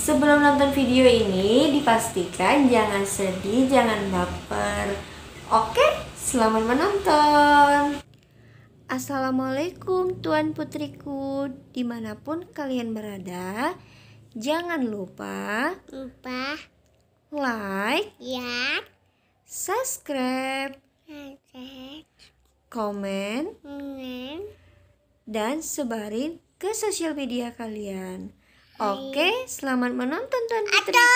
Sebelum nonton video ini, dipastikan jangan sedih, jangan baper. Oke, selamat menonton. Assalamualaikum Tuan Putriku, dimanapun kalian berada. Jangan lupa like, ya, subscribe, komen, dan sebarin ke sosial media kalian. Oke, selamat menonton Tuan Putriku.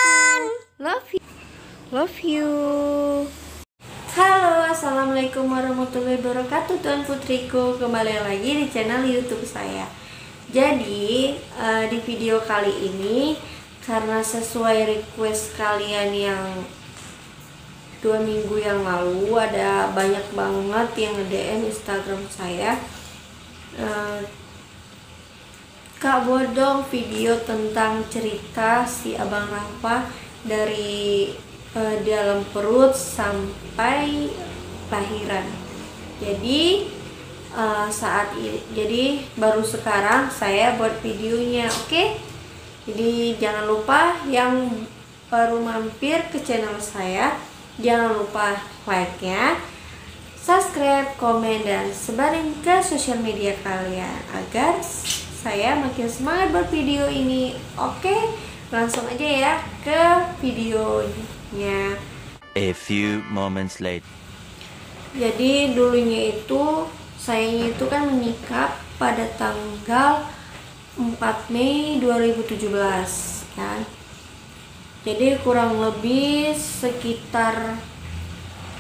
Love you. Halo, assalamualaikum warahmatullahi wabarakatuh Tuan Putriku. Kembali lagi di channel YouTube saya. Jadi di video kali ini, karena sesuai request kalian yang 2 minggu yang lalu, ada banyak banget yang nge-DM Instagram saya, Kak, buat dong video tentang cerita si Abang Rafa dari dalam perut sampai lahiran. Jadi jadi baru sekarang saya buat videonya, oke? Jadi jangan lupa yang baru mampir ke channel saya, jangan lupa like-nya, subscribe, komen, dan sebarin ke sosial media kalian agar saya makin semangat buat video ini. Oke, langsung aja ya ke videonya. A few moments later. Jadi dulunya itu saya itu kan menikah pada tanggal 4 Mei 2017 kan. Jadi kurang lebih sekitar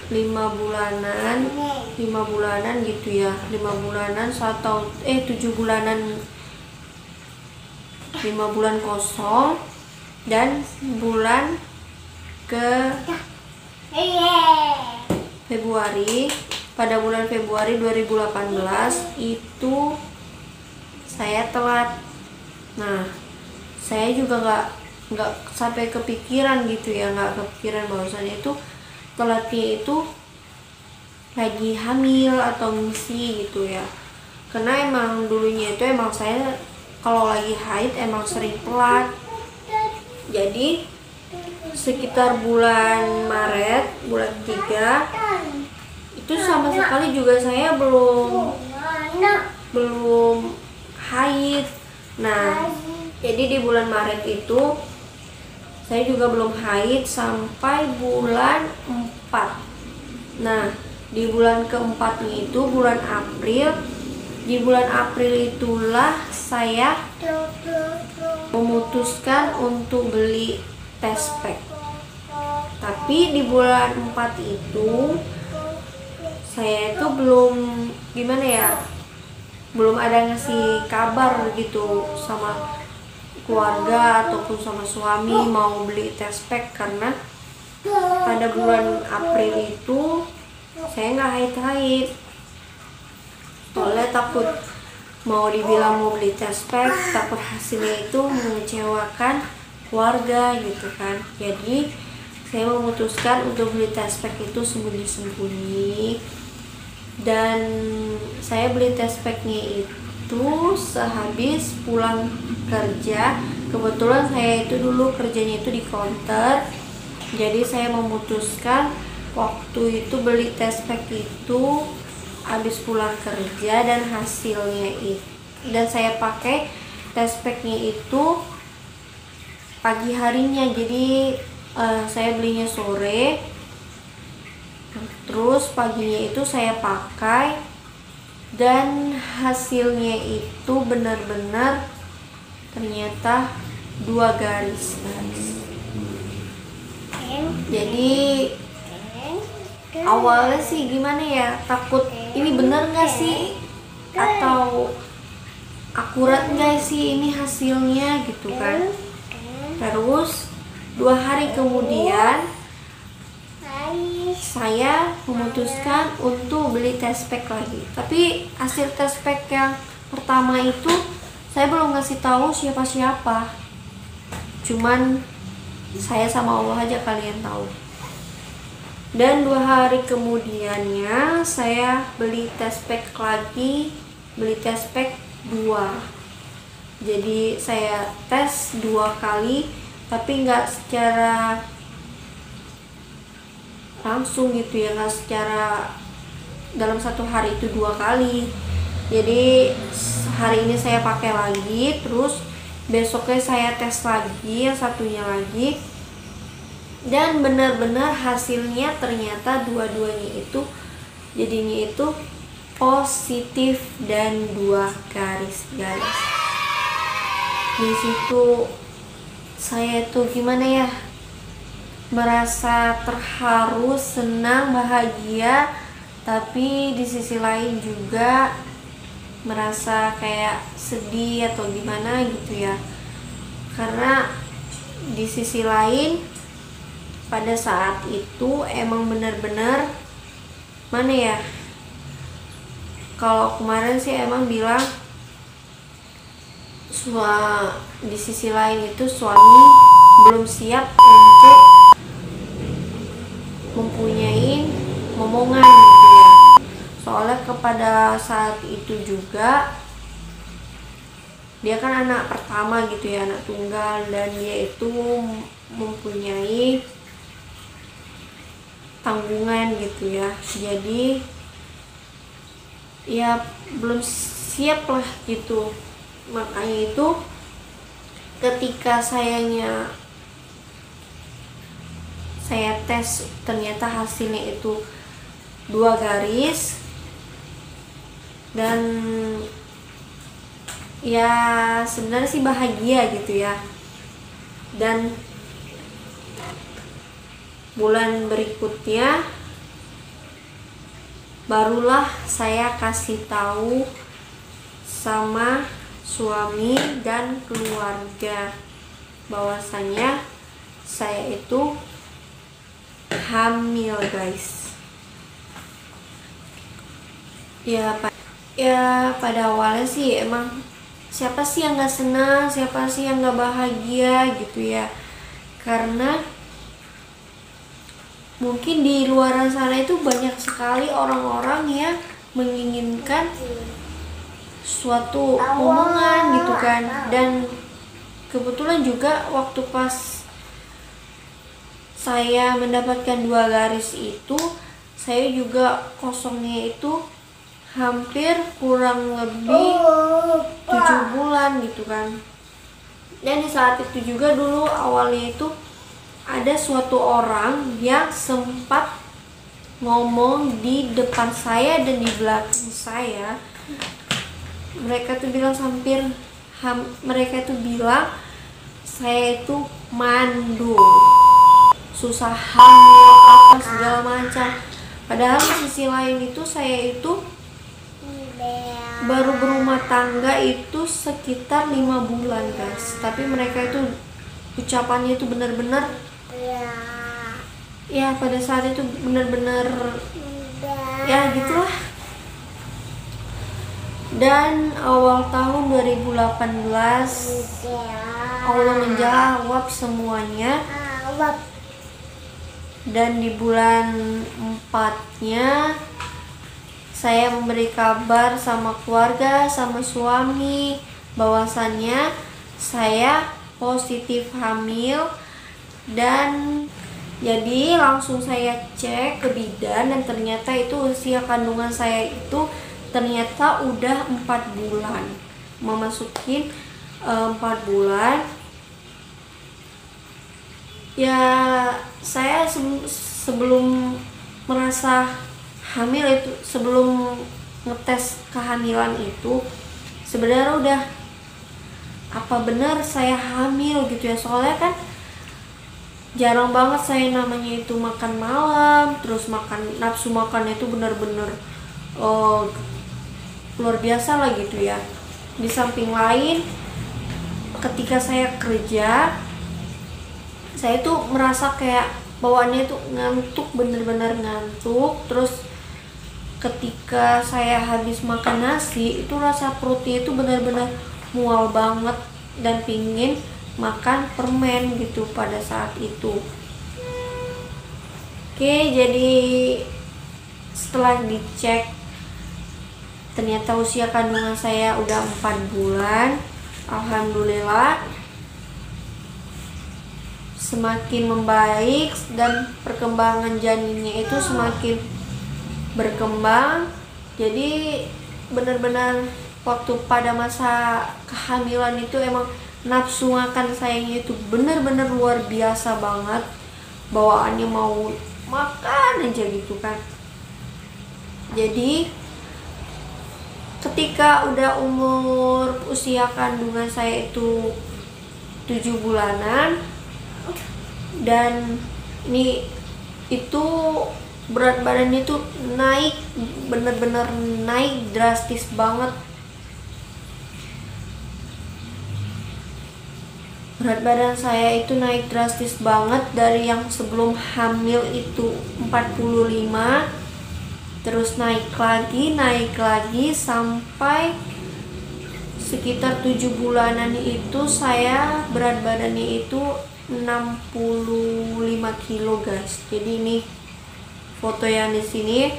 5 bulanan gitu ya, 5 bulanan atau 7 bulanan, 5 bulan kosong. Dan bulan ke Februari, pada bulan Februari 2018 itu saya telat. Nah, saya juga nggak sampai kepikiran gitu ya, nggak kepikiran bahwasannya itu telatnya itu lagi hamil atau misi gitu ya. Karena emang dulunya itu emang saya kalau lagi haid emang sering telat. Jadi sekitar bulan Maret, bulan 3 itu sama sekali juga saya belum haid. Nah, jadi di bulan Maret itu saya juga belum haid sampai bulan 4. Nah, di bulan keempatnya itu bulan April. Di bulan April itulah saya memutuskan untuk beli test pack. Tapi di bulan 4 itu saya itu belum belum ada ngasih kabar gitu sama keluarga ataupun sama suami mau beli test pack, karena pada bulan April itu saya nggak haid. Soalnya takut mau dibilang mau beli test pack, takut hasilnya itu mengecewakan keluarga gitu kan. Jadi saya memutuskan untuk beli test pack itu sembunyi-sembunyi. Dan saya beli test packnya itu sehabis pulang kerja. Kebetulan saya itu dulu kerjanya itu di counter. Jadi saya memutuskan waktu itu beli test pack itu habis pulang kerja, dan hasilnya itu, dan saya pakai test packnya itu pagi harinya. Jadi saya belinya sore, terus paginya itu saya pakai, dan hasilnya itu benar-benar ternyata 2 garis. Jadi awalnya sih gimana ya, takut ini bener gak sih, atau akurat gak sih ini hasilnya gitu kan. Terus 2 hari kemudian saya memutuskan untuk beli test pack lagi. Tapi hasil test pack yang pertama itu saya belum ngasih tahu siapa-siapa, cuman saya sama Allah aja kalian tahu. Dan 2 hari kemudiannya saya beli test pack lagi, beli test pack 2. Jadi saya tes 2 kali tapi nggak secara langsung gitu ya, nggak secara dalam satu hari itu 2 kali. Jadi hari ini saya pakai lagi, terus besoknya saya tes lagi yang satunya lagi, dan benar-benar hasilnya ternyata dua-duanya itu jadinya itu positif dan 2 garis guys. Di situ saya tuh gimana ya, merasa terharu, senang, bahagia, tapi di sisi lain juga merasa kayak sedih atau gimana gitu ya. Karena di sisi lain pada saat itu emang benar-benar mana ya, kalau kemarin sih emang bilang di sisi lain itu suami belum siap untuk mempunyai momongan gitu ya. Soalnya kepada saat itu juga dia kan anak pertama gitu ya, anak tunggal, dan dia itu mempunyai tanggungan gitu ya. Jadi ya belum siap lah gitu. Makanya itu ketika saya tes ternyata hasilnya itu 2 garis, dan ya sebenarnya sih bahagia gitu ya. Dan bulan berikutnya barulah saya kasih tahu sama suami dan keluarga bahwasanya saya itu hamil guys. Ya pada awalnya sih emang siapa sih yang gak senang, siapa sih yang gak bahagia gitu ya. Karena mungkin di luar sana itu banyak sekali orang-orang yang menginginkan suatu omongan gitu kan. Dan kebetulan juga waktu pas saya mendapatkan 2 garis itu, saya juga kosongnya itu hampir kurang lebih 7 bulan gitu kan. Dan di saat itu juga dulu awalnya itu ada suatu orang yang sempat ngomong di depan saya dan di belakang saya. Mereka tuh bilang mereka tuh bilang saya itu mandul, susah hamil, apa segala macam. Padahal di sisi lain itu saya itu baru berumah tangga itu sekitar 5 bulan guys. Tapi mereka itu ucapannya itu benar-benar ya pada saat itu benar-benar ya gitulah. Dan awal tahun 2018 Allah menjawab semuanya, dan di bulan 4-nya saya memberi kabar sama keluarga, sama suami bahwasannya saya positif hamil. Dan jadi langsung saya cek ke bidan, dan ternyata itu usia kandungan saya itu ternyata udah 4 bulan, memasukin 4 bulan. Ya saya sebelum merasa hamil itu, sebelum ngetes kehamilan itu sebenarnya udah apa benar saya hamil gitu ya. Soalnya kan jarang banget saya namanya itu makan malam, terus nafsu makannya itu bener-bener luar biasa lah gitu ya. Di samping lain ketika saya kerja, saya tuh merasa kayak bawaannya tuh ngantuk, bener-bener ngantuk. Terus ketika saya habis makan nasi itu rasa perutnya itu bener-bener mual banget dan pingin makan permen gitu pada saat itu. Oke, jadi setelah dicek ternyata usia kandungan saya udah 4 bulan. Alhamdulillah. semakin membaik dan perkembangan janinnya itu semakin berkembang. Jadi benar-benar waktu pada masa kehamilan itu emang nafsu makan sayangnya itu benar-benar luar biasa banget, bawaannya mau makan aja gitu kan. Jadi ketika udah usia kandungan saya itu 7 bulanan, dan ini itu berat badannya itu naik, bener-bener naik drastis banget. Berat badan saya itu naik drastis banget dari yang sebelum hamil itu 45, terus naik lagi sampai sekitar 7 bulanan itu saya berat badannya itu 65 kilo guys. Jadi ini foto yang di sini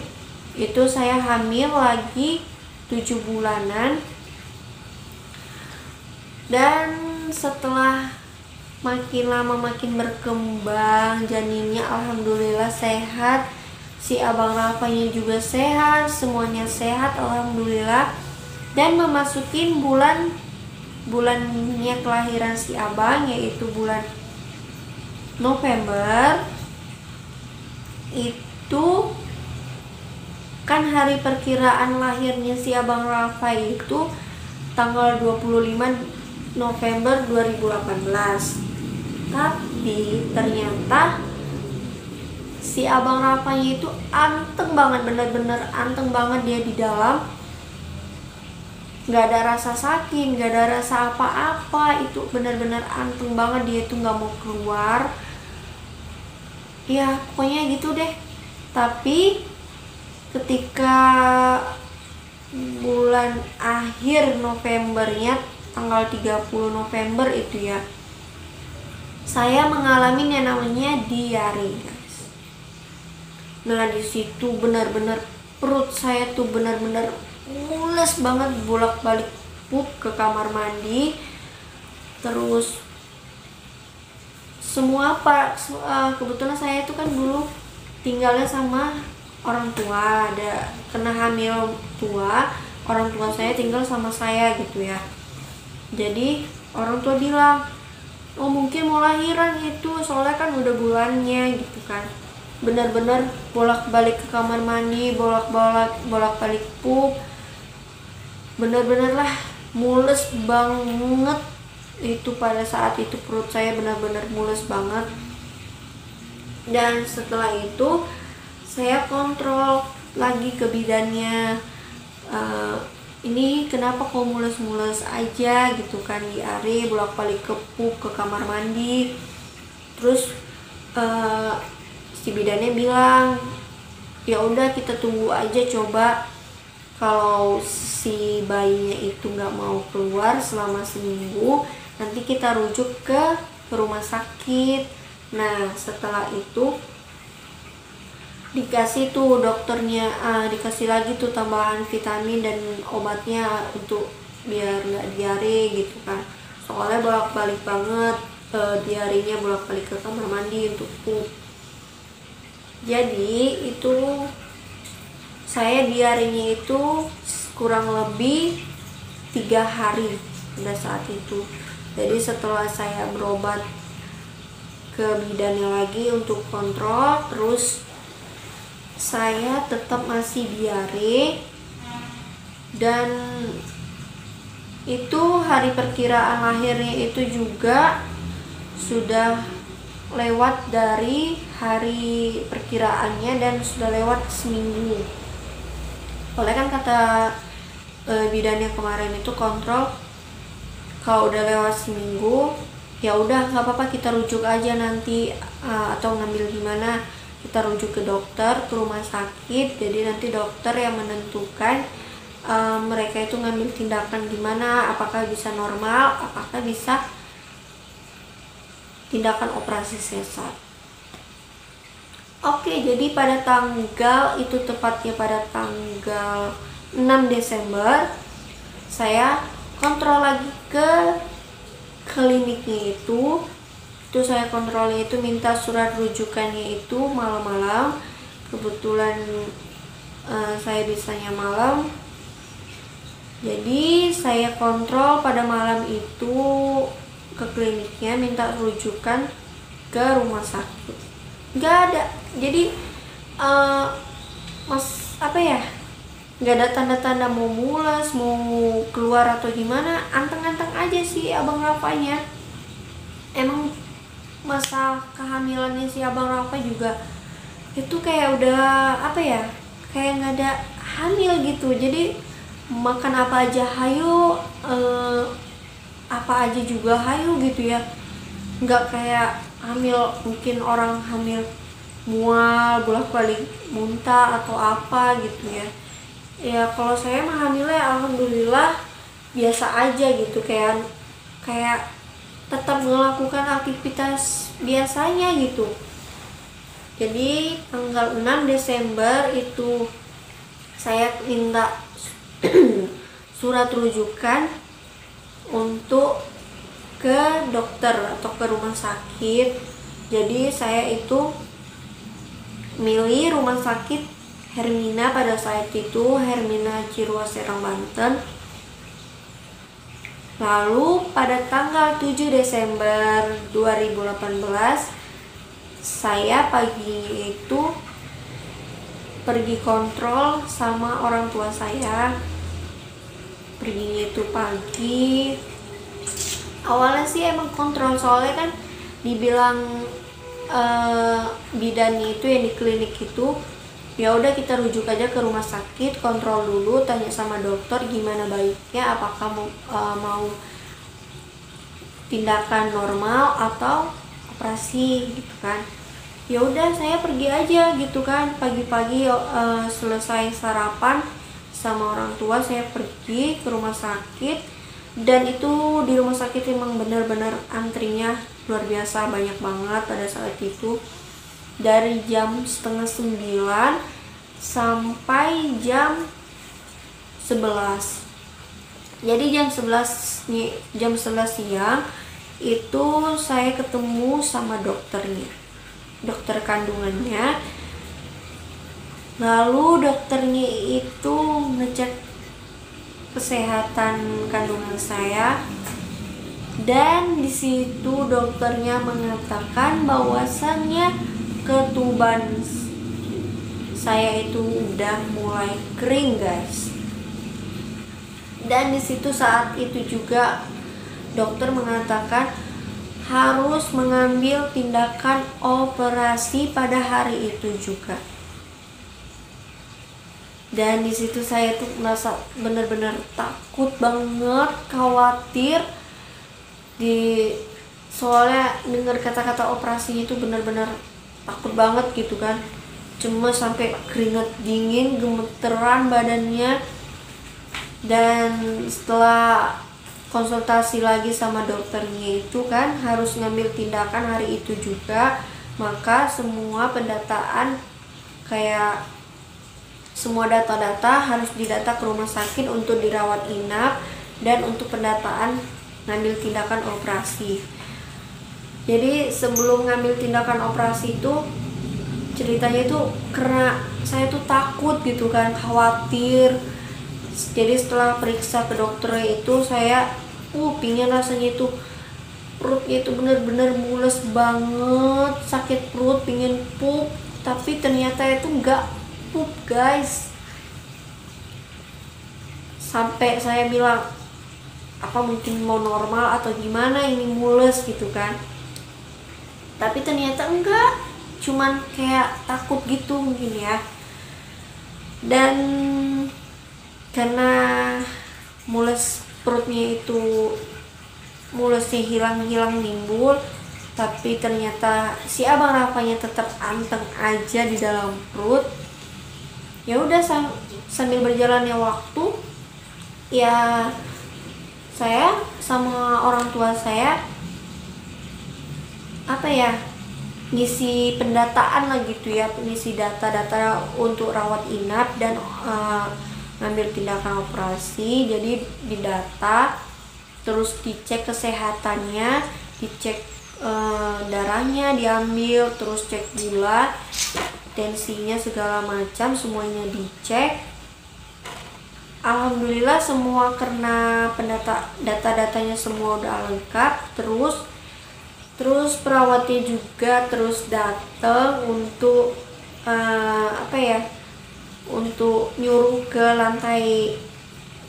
itu saya hamil lagi 7 bulanan, dan setelah makin lama makin berkembang janinnya alhamdulillah sehat, si abang Rafanya juga sehat, semuanya sehat alhamdulillah. Dan memasukin bulannya kelahiran si abang, yaitu bulan November, itu kan hari perkiraan lahirnya si abang Rafa itu tanggal 25 November 2018. Tapi ternyata si abang Rafanya itu anteng banget, bener-bener anteng banget dia di dalam. Gak ada rasa sakit, gak ada rasa apa-apa, itu bener-bener anteng banget, dia tuh gak mau keluar. Ya pokoknya gitu deh. Tapi ketika bulan akhir Novembernya, tanggal 30 November itu ya, saya mengalami yang namanya diare guys. Nah di situ benar-benar perut saya tuh benar-benar mules banget, bolak-balik pup ke kamar mandi, terus semua kebetulan saya itu kan dulu tinggalnya sama orang tua, ada kena hamil tua, orang tua saya tinggal sama saya gitu ya. Jadi orang tua bilang, oh mungkin mau lahiran itu, soalnya kan udah bulannya gitu kan. Benar-benar bolak-balik ke kamar mandi, bolak-balik pup, benar-benar lah mules banget. Itu pada saat itu perut saya benar-benar mules banget. Dan setelah itu saya kontrol lagi ke bidannya, ini kenapa kok mules-mules aja gitu kan, diare, bolak-balik ke pup, ke kamar mandi. Terus si bidannya bilang, ya udah kita tunggu aja, coba kalau si bayinya itu nggak mau keluar selama seminggu, nanti kita rujuk ke rumah sakit. Nah setelah itu dikasih tuh dokternya, dikasih lagi tuh tambahan vitamin dan obatnya untuk biar nggak diare gitu kan, soalnya bolak-balik banget diarenya, bolak-balik ke kamar mandi untuk pup. Jadi itu saya diarenya itu kurang lebih 3 hari pada saat itu. Jadi setelah saya berobat ke bidannya lagi untuk kontrol, terus saya tetap masih diare. Dan itu hari perkiraan lahirnya itu juga sudah lewat dari hari perkiraannya dan sudah lewat seminggu. Oleh kan kata bidannya kemarin itu kontrol, kalau udah lewat seminggu ya udah nggak apa-apa, kita rujuk aja nanti, atau ngambil gimana, kita rujuk ke dokter, ke rumah sakit. Jadi nanti dokter yang menentukan mereka itu ngambil tindakan gimana, apakah bisa normal, apakah bisa tindakan operasi sesar. Oke, jadi pada tanggal itu, tepatnya pada tanggal 6 Desember, saya kontrol lagi ke kliniknya itu Itu saya kontrolnya itu minta surat rujukannya itu malam-malam. Kebetulan saya bisanya malam, jadi saya kontrol pada malam itu ke kliniknya, minta rujukan ke rumah sakit. Nggak ada. Jadi nggak ada tanda-tanda mau mules, mau keluar atau gimana. Anteng-anteng aja sih abang Rafanya. Emang masa kehamilannya si abang Rafa juga itu kayak udah kayak nggak ada hamil gitu. Jadi makan apa aja hayu, apa aja juga hayu gitu ya. Nggak kayak hamil, mungkin orang hamil mual, bolak-balik muntah atau apa gitu ya. Ya kalau saya mah hamilnya alhamdulillah biasa aja gitu, kayak tetap melakukan aktivitas biasanya gitu. Jadi tanggal 6 Desember itu saya minta surat rujukan untuk ke dokter atau ke rumah sakit. Jadi saya itu milih rumah sakit Hermina pada saat itu, Hermina Ciruas Serang Banten. Lalu pada tanggal 7 Desember 2018 saya pagi itu pergi kontrol sama orang tua saya. Perginya itu pagi. Awalnya sih emang kontrol, soalnya kan dibilang bidannya itu yang di klinik itu, ya udah kita rujuk aja ke rumah sakit, kontrol dulu, tanya sama dokter gimana baiknya, apakah mau tindakan normal atau operasi gitu kan. Ya udah saya pergi aja gitu kan, pagi-pagi selesai sarapan sama orang tua saya pergi ke rumah sakit. Dan itu di rumah sakit emang bener-bener antrinya luar biasa, banyak banget pada saat itu. Dari jam setengah 9 sampai jam 11. Jadi jam 11 siang itu saya ketemu sama dokternya, dokter kandungannya. Lalu dokternya itu ngecek kesehatan kandungan saya, dan di situ dokternya mengatakan bahwasannya ketuban saya itu udah mulai kering, guys. Dan di situ saat itu juga dokter mengatakan harus mengambil tindakan operasi pada hari itu juga. Dan di situ saya tuh merasa benar-benar takut banget, khawatir. Soalnya dengar kata-kata operasi itu benar-benar takut banget gitu kan. Cuma sampai keringat dingin, gemeteran badannya. Dan setelah konsultasi lagi sama dokternya itu kan harus ngambil tindakan hari itu juga. Maka semua pendataan, kayak semua data-data harus didata ke rumah sakit untuk dirawat inap dan untuk pendataan ngambil tindakan operasi. Jadi sebelum ngambil tindakan operasi itu, ceritanya itu karena saya tuh takut gitu kan, khawatir. Jadi setelah periksa ke dokter itu saya pingin rasanya itu perutnya itu bener-bener mules banget, sakit perut, pingin pup. Tapi ternyata itu enggak pup, guys. Sampai saya bilang apa mungkin mau normal atau gimana ini mules gitu kan. Tapi ternyata enggak, cuman kayak takut gitu mungkin ya. Dan karena mules, perutnya itu mulesnya hilang nimbul, tapi ternyata si abang Rafanya tetap anteng aja di dalam perut. Ya udah sambil berjalannya waktu, ya saya sama orang tua saya ngisi pendataan lah gitu ya, ngisi data-data untuk rawat inap dan ngambil tindakan operasi. Jadi didata, terus dicek kesehatannya, dicek darahnya diambil, terus cek gula, tensinya segala macam semuanya dicek. Alhamdulillah semua karena data-datanya semua udah lengkap. Terus perawatnya juga terus datang untuk untuk nyuruh ke lantai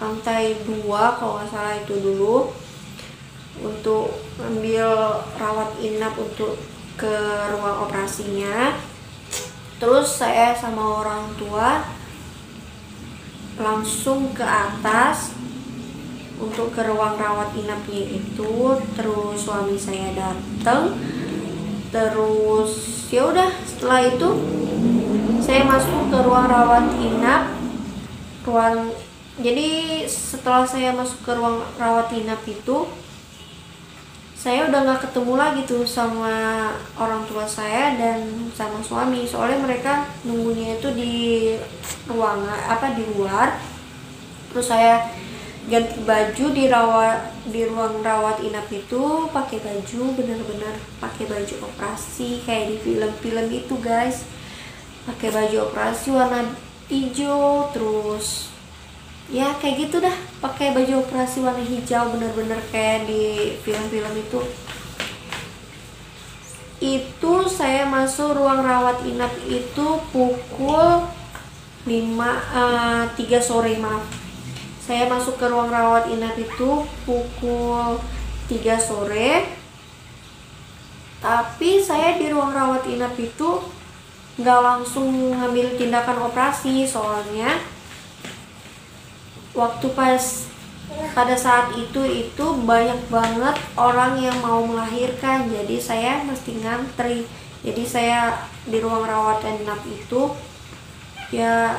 2 kalau nggak salah itu dulu, untuk ambil rawat inap untuk ke ruang operasinya. Terus saya sama orang tua langsung ke atas untuk ke ruang rawat inapnya itu. Terus suami saya datang, terus ya udah setelah itu saya masuk ke ruang rawat inap. Jadi setelah saya masuk ke ruang rawat inap itu, saya udah nggak ketemu lagi tuh sama orang tua saya dan sama suami, soalnya mereka nunggunya itu di di luar. Terus saya ganti baju di ruang rawat inap itu, pakai baju bener-bener pakai baju operasi kayak di film-film itu guys, pakai baju operasi warna hijau. Terus ya kayak gitu dah, pakai baju operasi warna hijau bener-bener kayak di film-film itu. Saya masuk ruang rawat inap itu pukul 3 sore, maaf. Saya masuk ke ruang rawat inap itu pukul 3 sore. Tapi saya di ruang rawat inap itu nggak langsung ngambil tindakan operasi, soalnya waktu pada saat itu banyak banget orang yang mau melahirkan, jadi saya mesti ngantri. Jadi saya di ruang rawat inap itu ya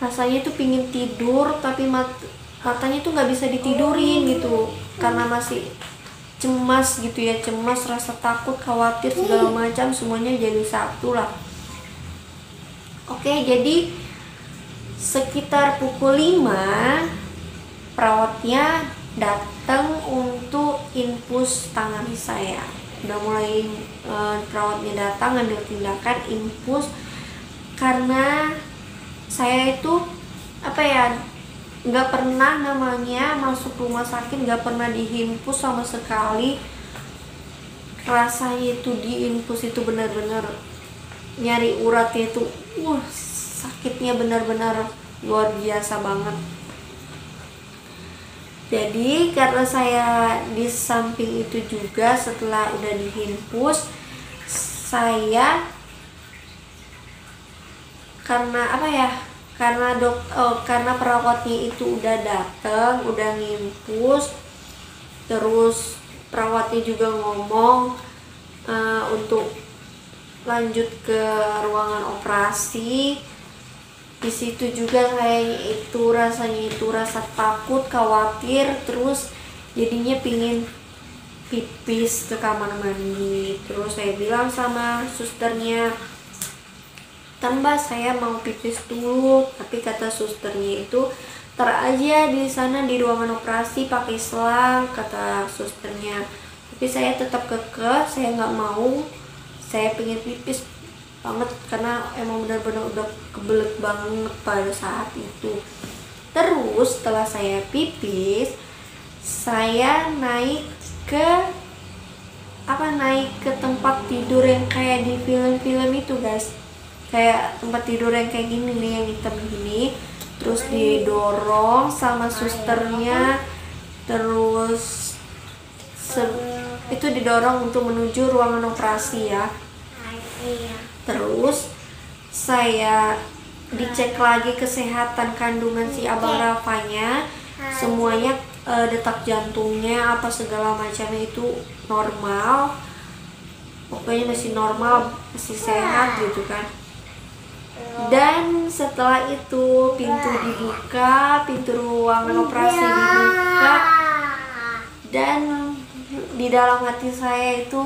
rasanya tuh pingin tidur, tapi matanya tuh nggak bisa ditidurin gitu, karena masih cemas gitu ya, cemas, rasa takut, khawatir segala macam semuanya jadi satu lah. Oke, jadi sekitar pukul 5 perawatnya datang untuk infus tangan saya. Udah mulai perawatnya datang ngambil tindakan infus, karena saya itu nggak pernah namanya masuk rumah sakit, nggak pernah diinfus sama sekali. Rasanya itu diinfus itu benar-benar nyari uratnya itu sakitnya benar-benar luar biasa banget. Jadi karena saya di samping itu juga setelah udah diinfus, saya karena perawatnya itu udah datang, udah nginfus, terus perawatnya juga ngomong untuk lanjut ke ruangan operasi. Di situ juga kayaknya rasanya rasa takut, khawatir, terus jadinya pingin pipis ke kamar mandi. Terus saya bilang sama susternya, "Mbak, saya mau pipis dulu." Tapi kata susternya itu, "Ntar aja di sana di ruangan operasi pakai selang," kata susternya. Tapi saya tetap kekeh, saya nggak mau. Saya pengen pipis banget karena emang benar-benar udah kebelet banget pada saat itu. Terus setelah saya pipis, saya naik ke tempat tidur yang kayak di film-film itu guys, kayak tempat tidur yang kayak gini nih, yang hitam gini. Terus didorong sama susternya, terus itu didorong untuk menuju ruangan operasi ya. Terus saya dicek lagi kesehatan kandungan si abang Rafanya, semuanya detak jantungnya apa segala macamnya itu normal, pokoknya masih normal, masih sehat gitu kan. Dan setelah itu pintu dibuka, pintu ruangan operasi dibuka, dan di dalam hati saya itu,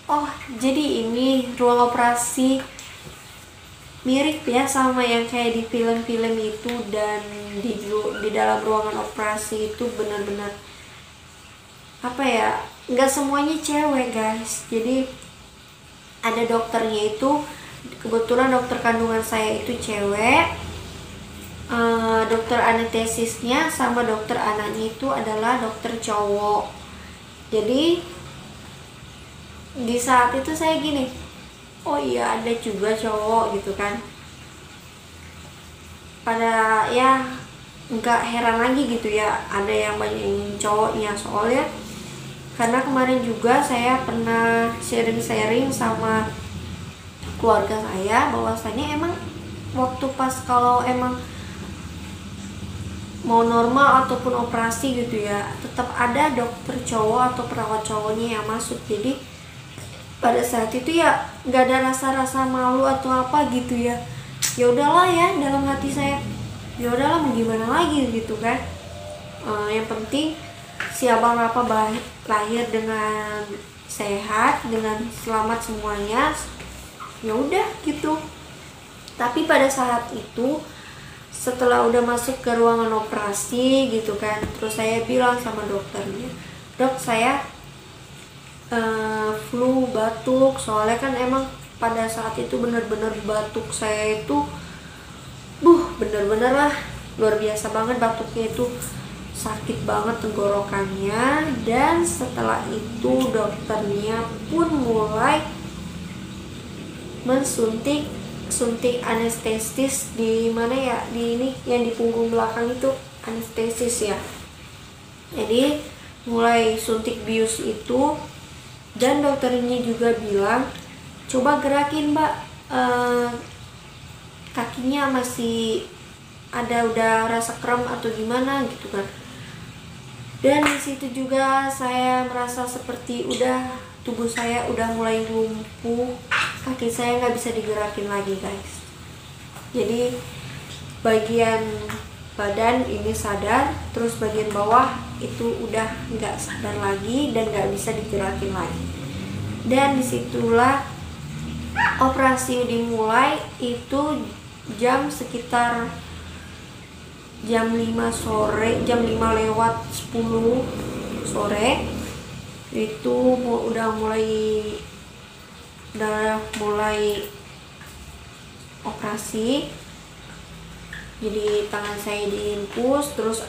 oh jadi ini ruang operasi mirip ya sama yang kayak di film-film itu. Dan di dalam ruangan operasi itu benar-benar apa ya, nggak semuanya cewek guys. Jadi ada dokternya itu, kebetulan dokter kandungan saya itu cewek, dokter anestesisnya sama dokter anaknya itu adalah dokter cowok. Jadi di saat itu saya gini, oh iya ada juga cowok gitu kan. Pada ya nggak heran lagi gitu ya, ada yang banyak yang cowoknya. Soalnya karena kemarin juga saya pernah sharing-sharing sama keluarga saya bahwasanya emang waktu pas kalau emang mau normal ataupun operasi gitu ya, tetap ada dokter cowok atau perawat cowoknya yang masuk. Jadi pada saat itu ya nggak ada rasa-rasa malu atau apa gitu ya. Ya udahlah ya, dalam hati saya ya udahlah mau gimana lagi gitu kan. Yang penting si Abang Rafa lahir dengan sehat, dengan selamat semuanya. Ya udah gitu. Tapi pada saat itu setelah udah masuk ke ruangan operasi gitu kan, terus saya bilang sama dokternya, dok saya flu, batuk. Soalnya kan emang pada saat itu bener-bener batuk saya itu bener-bener lah luar biasa banget batuknya itu, sakit banget tenggorokannya. Dan setelah itu dokternya pun mulai suntik anestesis di mana ya, di ini yang di punggung belakang itu anestesis ya. Jadi mulai suntik bius itu, dan dokternya juga bilang coba gerakin mbak, kakinya masih ada udah rasa kram atau gimana gitu kan. Dan di situ juga saya merasa seperti udah tubuh saya udah mulai lumpuh, kaki saya nggak bisa digerakin lagi guys. Jadi bagian badan ini sadar, terus bagian bawah itu udah nggak sadar lagi dan nggak bisa digerakin lagi. Dan disitulah operasi dimulai, itu sekitar jam 5 sore, jam 5 lewat 10 sore itu udah mulai operasi. Jadi tangan saya diinfus, terus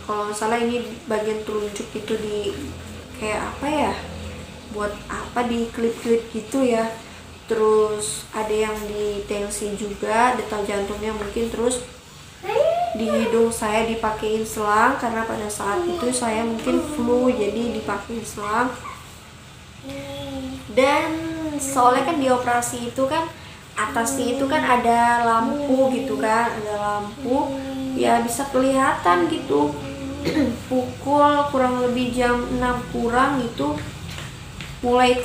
kalau nggak salah ini bagian telunjuk itu di kayak apa ya, buat apa di klip-klip gitu ya. Terus ada yang di tensi juga, detak jantungnya mungkin. Terus di hidung saya dipakein selang karena pada saat itu saya mungkin flu, jadi dipakein selang. Dan soalnya kan di operasi itu kan atasnya itu kan ada lampu gitu kan, ada lampu ya bisa kelihatan gitu. Pukul kurang lebih jam 6 kurang itu mulai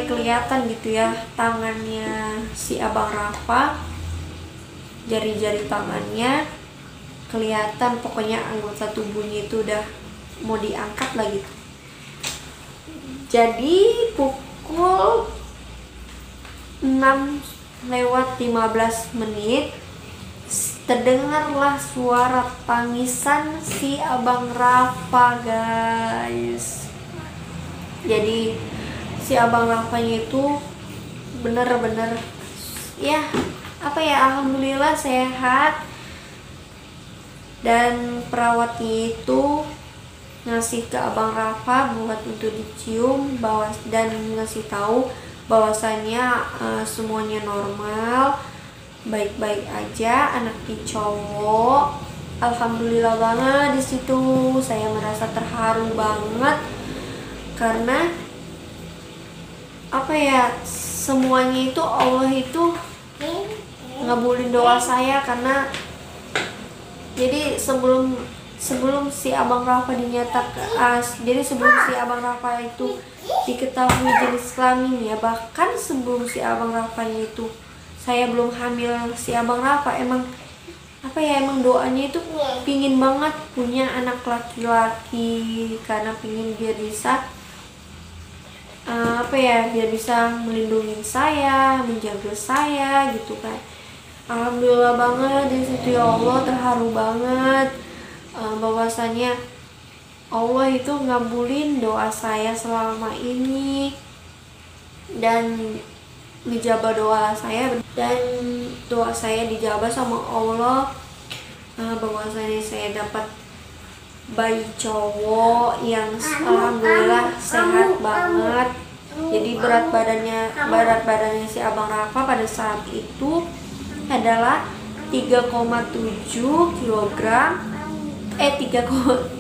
kelihatan gitu ya tangannya si Abang Rafa, jari-jari tangannya kelihatan, pokoknya anggota tubuhnya itu udah mau diangkat lah gitu. Jadi pukul 6 lewat 15 menit terdengarlah suara tangisan si Abang Rafa guys. Jadi si Abang Rafanya itu bener-bener ya apa ya, alhamdulillah sehat. Dan perawatnya itu ngasih ke Abang Rafa buat untuk dicium dan ngasih tahu bahwasannya semuanya normal, baik-baik aja, anaknya cowok. Alhamdulillah banget. Di situ saya merasa terharu banget karena apa ya, semuanya itu Allah itu ngabulin doa saya. Karena jadi sebelum si Abang Rafa dinyatakan, jadi sebelum si Abang Rafa itu diketahui jenis kelaminnya, bahkan sebelum si Abang Rafanya itu saya belum hamil si Abang Rafa, emang apa ya, emang doanya itu pingin banget punya anak laki-laki karena pingin dia bisa apa ya, dia bisa melindungi saya, menjaga saya gitu kan. Alhamdulillah banget di situ ya Allah, terharu banget bahwasannya Allah itu ngabulin doa saya selama ini dan ngejabah doa saya, dan doa saya dijabah sama Allah, bahwasanya saya dapat bayi cowok yang alhamdulillah sehat banget. Jadi berat badannya si Abang Rafa pada saat itu adalah 3,7 kg. 3,7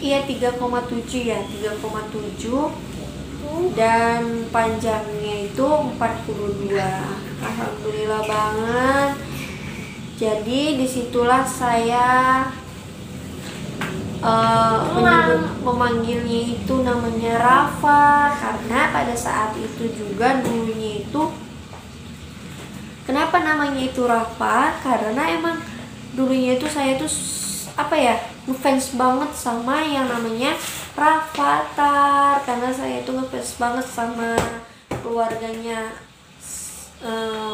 ya, 3,7, dan panjangnya itu 42. Alhamdulillah banget. Jadi disitulah saya memanggilnya itu namanya Rafa, karena pada saat itu juga dulunya itu, kenapa namanya itu Rafa, karena emang dulunya itu saya tuh apa ya, ngefans banget sama yang namanya Rafathar, karena saya itu ngefans banget sama keluarganya,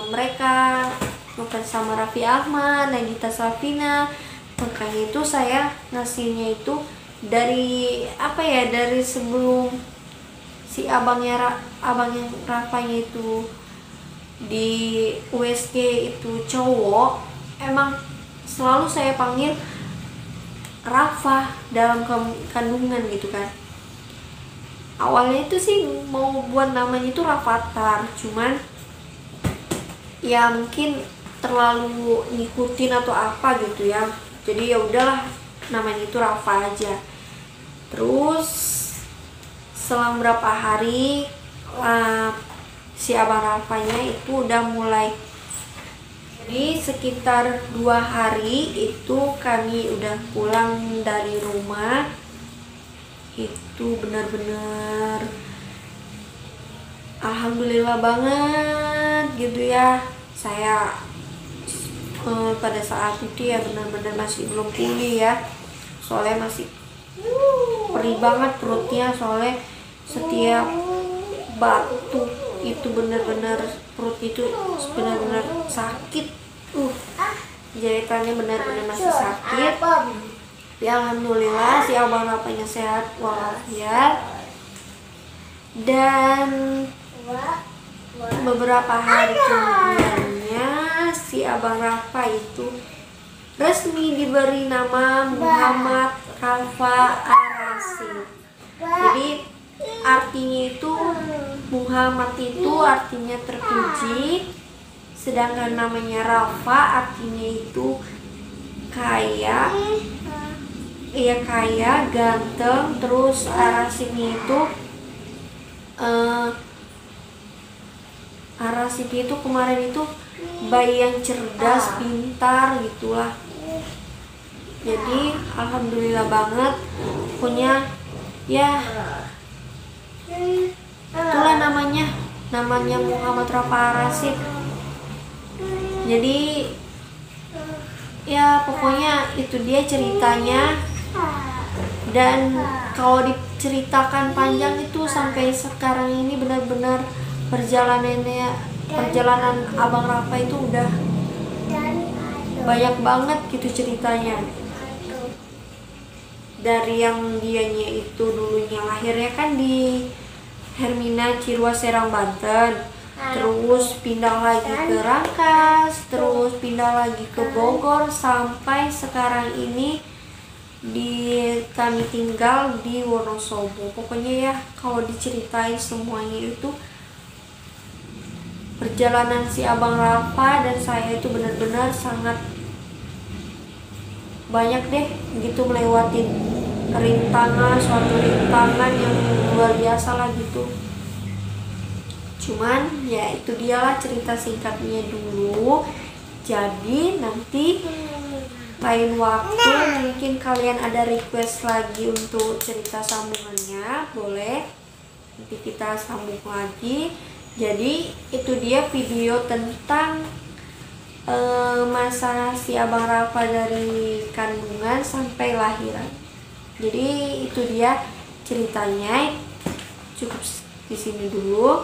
mereka ngefans sama Raffi Ahmad, Nagita Slavina. Makanya itu saya ngasihnya itu dari apa ya, dari sebelum si abangnya Rafanya itu di USG itu cowok, emang selalu saya panggil Rafa dalam kandungan gitu kan. Awalnya itu sih mau buat namanya itu Rafathar, cuman ya mungkin terlalu ngikutin atau apa gitu ya, jadi ya udahlah namanya itu Rafa aja. Terus selang berapa hari si abang Rafanya itu udah mulai, jadi sekitar 2 hari itu kami udah pulang dari rumah. Itu benar-benar alhamdulillah banget gitu ya. Saya pada saat itu ya benar-benar masih belum pulih ya, soalnya masih perih banget perutnya, soalnya setiap batuk itu benar-benar perut itu benar-benar sakit, jahitannya benar-benar masih sakit. Ya alhamdulillah si abang Rafanya sehat walafiat, dan beberapa hari kemudiannya si abang Rafa itu resmi diberi nama Muhammad Rafa Ar-Rasyid. Jadi artinya itu Muhammad itu artinya terpuji, sedangkan namanya Rafa artinya itu kaya, ya kaya, ganteng. Terus Ar-Rasyidnya itu Ar-Rasyid itu kemarin itu bayi yang cerdas, pintar gitulah. Jadi alhamdulillah banget, punya ya itulah namanya Muhammad Rafa Ar-Rasyid. Jadi ya pokoknya itu dia ceritanya, dan kalau diceritakan panjang itu sampai sekarang ini benar-benar perjalanan abang Rafa itu udah banyak banget gitu ceritanya. Dari yang dianya itu dulunya lahirnya kan di Hermina Ciruas Serang Banten, terus pindah lagi ke Rangkas, terus pindah lagi ke Bogor, sampai sekarang ini kami tinggal di Wonosobo. Pokoknya ya kalau diceritain semuanya itu perjalanan si abang Rafa dan saya itu benar-benar sangat banyak deh gitu, melewatin suatu rintangan yang luar biasa lah gitu. Cuman ya itu dialah cerita singkatnya dulu. Jadi nanti lain waktu mungkin kalian ada request lagi untuk cerita sambungannya, boleh nanti kita sambung lagi. Jadi itu dia video tentang masa si abang Rafa dari kandungan sampai lahiran. Jadi itu dia ceritanya. cukup di sini dulu.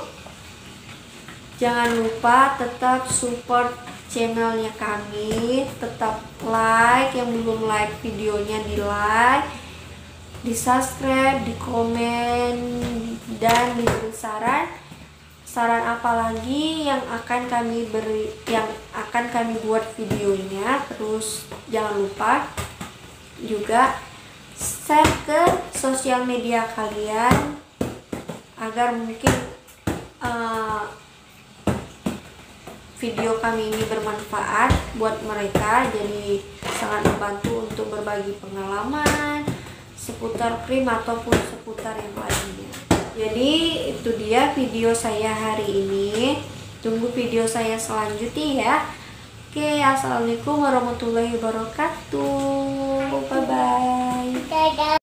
Jangan lupa tetap support channelnya kami, tetap like, yang belum like videonya di like, di subscribe, di komen, dan diberi saran apa lagi yang akan kami buat videonya. Terus jangan lupa juga share ke sosial media kalian agar mungkin video kami ini bermanfaat buat mereka, jadi sangat membantu untuk berbagi pengalaman seputar krim ataupun seputar yang lainnya. Jadi itu dia video saya hari ini. Tunggu video saya selanjutnya ya. Oke, assalamualaikum warahmatullahi wabarakatuh. Bye bye.